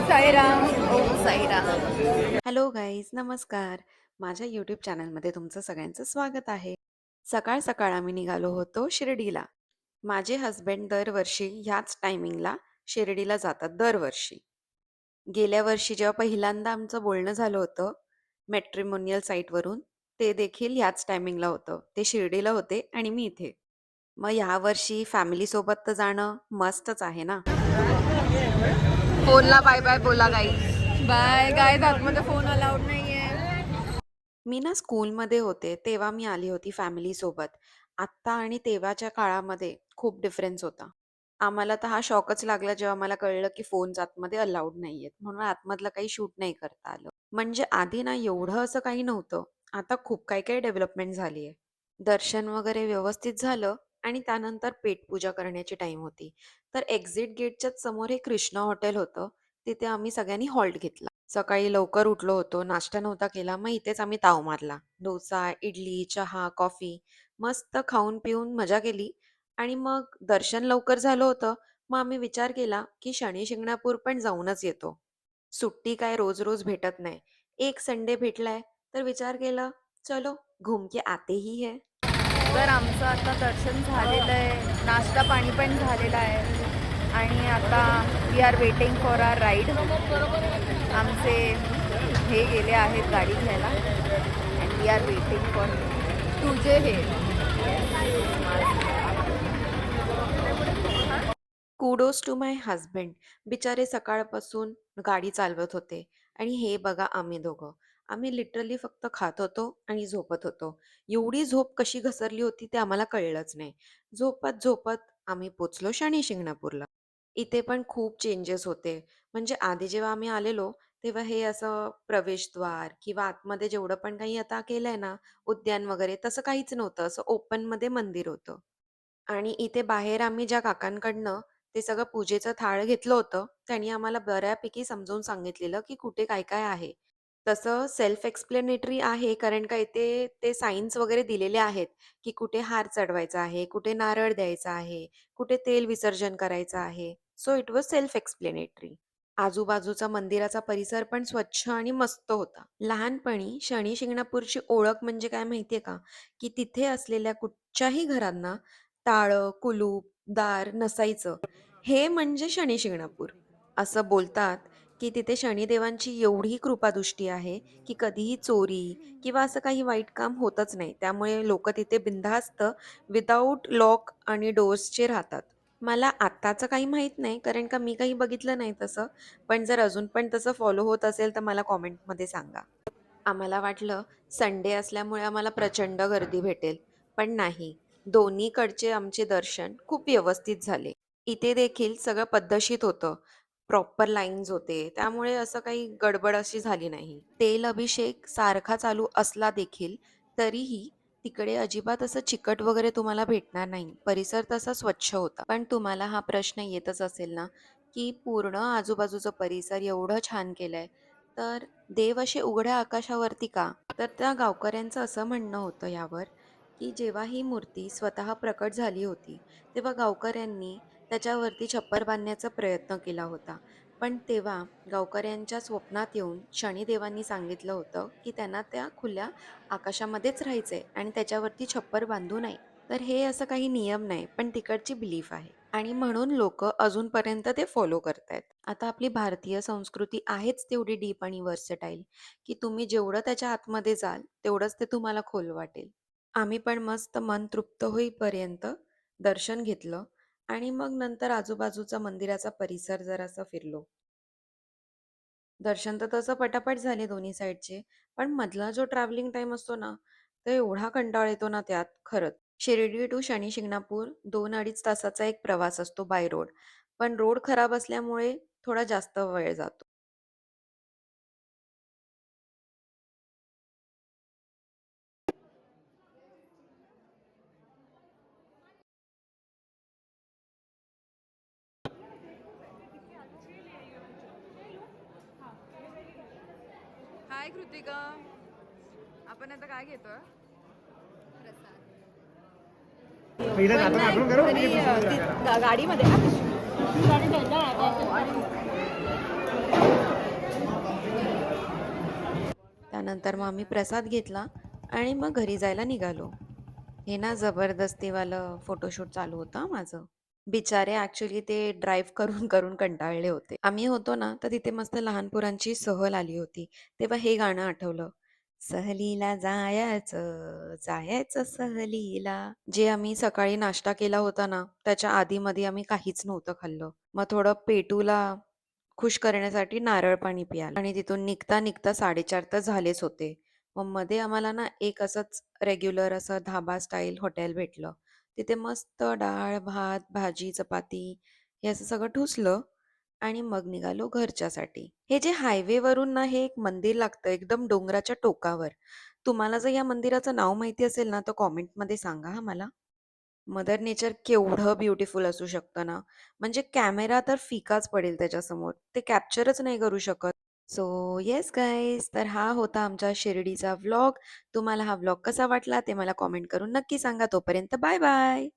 Sairam. Om Sairam. Hello guys, नमस्कार. माझ्या YouTube चॅनलमध्ये तुमचं सगळ्यांचं स्वागत आहे. सकाळ सकाळ आम्ही निघालो होतो शिर्डीला. माझे हस्बंड दरवर्षी ह्याच टायमिंगला शिर्डीला जातात दरवर्षी. गेल्या वर्षी जेव्हा पहिल्यांदा आमचं बोलणं झालं होतं मॅट्रिमोनियल साईटवरून, ते देखील ह्याच टायमिंगला होतं. ते शिर्डीला होते आणि मी इथे. मग ह्यावर्षी फॅमिलीसोबत तर जाणं मस्तच आहे ना. फोनला बाय बाय बोला गाईज. बाय गाईज, आतमध्ये फोन अलाउड नाहीये. मी ना स्कूलमध्ये होते तेव्हा मी आली होती फॅमिलीसोबत. आत्ता आणि तेव्हाच्या काळामध्ये खूप डिफरन्स होता. आम्हाला तर हा शॉकच लागला जेव्हा मला कळलं की फोन्स आतमध्ये अलाउड नाहीयेत. म्हणून आतमधलं काही शूट नाही करता आलं. म्हणजे आधी ना एवढं असं काही नव्हतं. आता खूप काही डेव्हलपमेंट झाली आहे. दर्शन वगैरे व्यवस्थित झालं आणि त्यानंतर पेटपूजा करण्याची टाईम होती. तर एक्झिट गेटच्याच समोर हे कृष्णा हॉटेल होतं. तिथे आम्ही सगळ्यांनी हॉल्ट घेतला. सकाळी लवकर उठलो होतो, नाश्ता नव्हता केला. मग इथेच आम्ही ताव मारला. डोसा, इडली, चहा, कॉफी मस्त खाऊन पिऊन मजा केली आणि मग दर्शन लवकर झालं होतं. मग आम्ही विचार केला, की शनी शिंगणापूर पण जाऊनच येतो. सुट्टी काय रोज-रोज भेटत नाही. एक संडे भेटलाय, तर विचार केला, चलो घूम के आते ही है. तर आमचं आता दर्शन झालेलं आहे, नाश्ता पाणी पण झालेलं आहे आणि आता we are waiting for our ride. आमचे हे गेले आहेत गाडी घ्यायला and we are waiting for तुझे हे. Kudos to my husband. बिचारे सकाळपासून गाडी चालवत होते आणि हे बघा आम्ही दोघं. आम्ही लिटरली फक्त खात होतो आणि झोपत होतो. एवढी झोप कशी घसरली होती ते आम्हाला कळलंच नाही. झोपत झोपत आम्ही पोचलो शनी शिंगणापूरला. इथे पण खूप चेंजेस होते. म्हणजे आधी जेव्हा आम्ही आलेलो तेव्हा हे असं प्रवेशद्वार किंवा आतमध्ये जेवढं पण काही आता केलंय ना, उद्यान वगैरे तसं काहीच नव्हतं. असं ओपनमध्ये मंदिर होतं. आणि इथे बाहेर आम्ही ज्या काकांकडनं ते सगळं पूजेचं थाळ घेतलं होतं, त्यांनी आम्हाला बऱ्यापैकी समजावून सांगितलेलं, की कुठे काय-काय आहे. तसं सेल्फ एक्सप्लेनेटरी आहे, कारण का इथे ते सायन्स वगैरे दिलेले आहेत, की कुठे हार चढवायचा आहे, कुठे नारळ द्यायचा आहे, कुठे तेल विसर्जन करायचं आहे. So it was self explanatory. आजूबाजूचा मंदिराचा परिसर पण स्वच्छ आणि मस्त होता. लहानपणी शनी शिंगणापूरची ओळख म्हणजे काय माहितीये का? की तिथे असलेल्या कुठच्याही घरांना टाळं, कुलूप, दार नसायचं. हे म्हणजे शनी शिंगणापूर. असं बोलतात, की तिथे शनिदेवांची एवढी कृपादृष्टी आहे, की कधीही चोरी किंवा असं काही वाईट काम होतच नाही. त्यामुळे लोकं तिथे बिनधास्त विदाऊट लॉक आणि डोअर्सचे राहतात. मला आत्ताचं काही माहीत नाही, कारण का मी काही बघितलं नाही तसं. पण जर अजून पण तसं फॉलो होत असेल, तर मला कॉमेंटमध्ये सांगा. आम्हाला वाटलं संडे असल्यामुळे आम्हाला प्रचंड गर्दी भेटेल, पण नाही. दोन्हीकडचे आमचे दर्शन खूप व्यवस्थित झाले. इथे देखील सगळं पद्धतशीर होतं. प्रॉपर लाईन्स होते. त्यामुळे असं काही गडबड अशी झाली नाही. तेल अभिषेक सारखा चालू असला देखील तरीही तिकडे अजिबात असं चिकट वगैरे तुम्हाला भेटणार नाही. परिसर तसा स्वच्छ होता. पण तुम्हाला हा प्रश्न येतच असेल ना, की पूर्ण आजूबाजूचं परिसर एवढं छान केलंय, तर देव असे उघड्या आकाशावरती का? तर त्या गावकऱ्यांचं असं म्हणणं होतं यावर, की जेव्हा ही मूर्ती स्वतः प्रकट झाली होती, तेव्हा गावकऱ्यांनी त्याच्यावरती छप्पर बांधण्याचा प्रयत्न केला होता. पण तेव्हा गावकऱ्यांच्या स्वप्नात येऊन शनिदेवांनी सांगितलं होतं, की त्यांना त्या खुल्या आकाशामध्येच राहायचंय आणि त्याच्यावरती छप्पर बांधू नये. तर हे असं काही नियम नाही, पण तिकडची बिलीफ आहे आणि म्हणून लोकं अजूनपर्यंत ते फॉलो करतायत. आता आपली भारतीय संस्कृती आहेच तेवढी डीप आणि व्हर्सटाईल, की तुम्ही जेवढं त्याच्या आतमध्ये जाल, तेवढंच ते तुम्हाला खोल वाटेल. आम्ही पण मस्त मन तृप्त होईपर्यंत दर्शन घेतलं आणि मग नंतर आजूबाजूचा मंदिराचा परिसर जरासा फिरलो. दर्शन तर तसं पटापट झाले दोन्ही साईडचे, पण मधला जो ट्रॅव्हलिंग टाईम असतो ना, तर एवढा कंटाळा येतो ना त्यात खरंच. शिर्डी टू शनी शिंगणापूर 2-2.5 तासाचा एक प्रवास असतो बाय रोड. पण रोड खराब असल्यामुळे थोडा जास्त वेळ जातो. हाय कृतिका, आपण आता काय घेतोय? पहिला पण आपण नाही आठवण करू घरी म्हणजे गाडीमध्ये का? गाडी ठेवणार त्यानंतर मग आम्ही प्रसाद घेतला आणि मग घरी जायला निघालो. हे ना जबरदस्तीवालं फोटोशूट चालू होतं हां माझं. बिचारे ॲक्चुअली ते ड्राईव्ह करून करून कंटाळले होते. आम्ही होतो ना, तर तिथे मस्त लहान पोरांची सहल आली होती. तेव्हा हे गाणं आठवलं. सहलीला जायचं, जायचं सहलीला. जे आम्ही सकाळी नाश्ता केला होता ना, त्याच्या आधीमध्ये आम्ही काहीच नव्हतं खाल्लं. मग थोडं पेटूला खुश करण्यासाठी नारळ पाणी प्यायला आणि तिथून निघता निघता 4:30 तर झालेच होते. मग मध्ये आम्हाला ना एक असंच रेग्युलर असं धाबा स्टाईल हॉटेल भेटलं. तिथे मस्त डाळ, भात, भाजी, चपाती हे असं सगळं ठुसलं आणि मग निघालो घरच्यासाठी. हे जे हायवेवरून ना हे एक मंदिर लागतं एकदम डोंगराच्या टोकावर. तुम्हाला जर या मंदिराचं नाव माहिती असेल ना, तर कॉमेंटमध्ये सांगा हां मला. मदर नेचर केवढं ब्युटिफुल असू शकतं ना, म्हणजे कॅमेरा तर फिकाच पडेल त्याच्यासमोर. ते कॅप्चरच नाही करू शकत. सो येस गाईज, तर हा होता आमच्या शिर्डीचा व्लॉग. तुम्हाला हा व्लॉग कसा वाटला ते मला कॉमेंट करून नक्की सांगा. तोपर्यंत बाय बाय.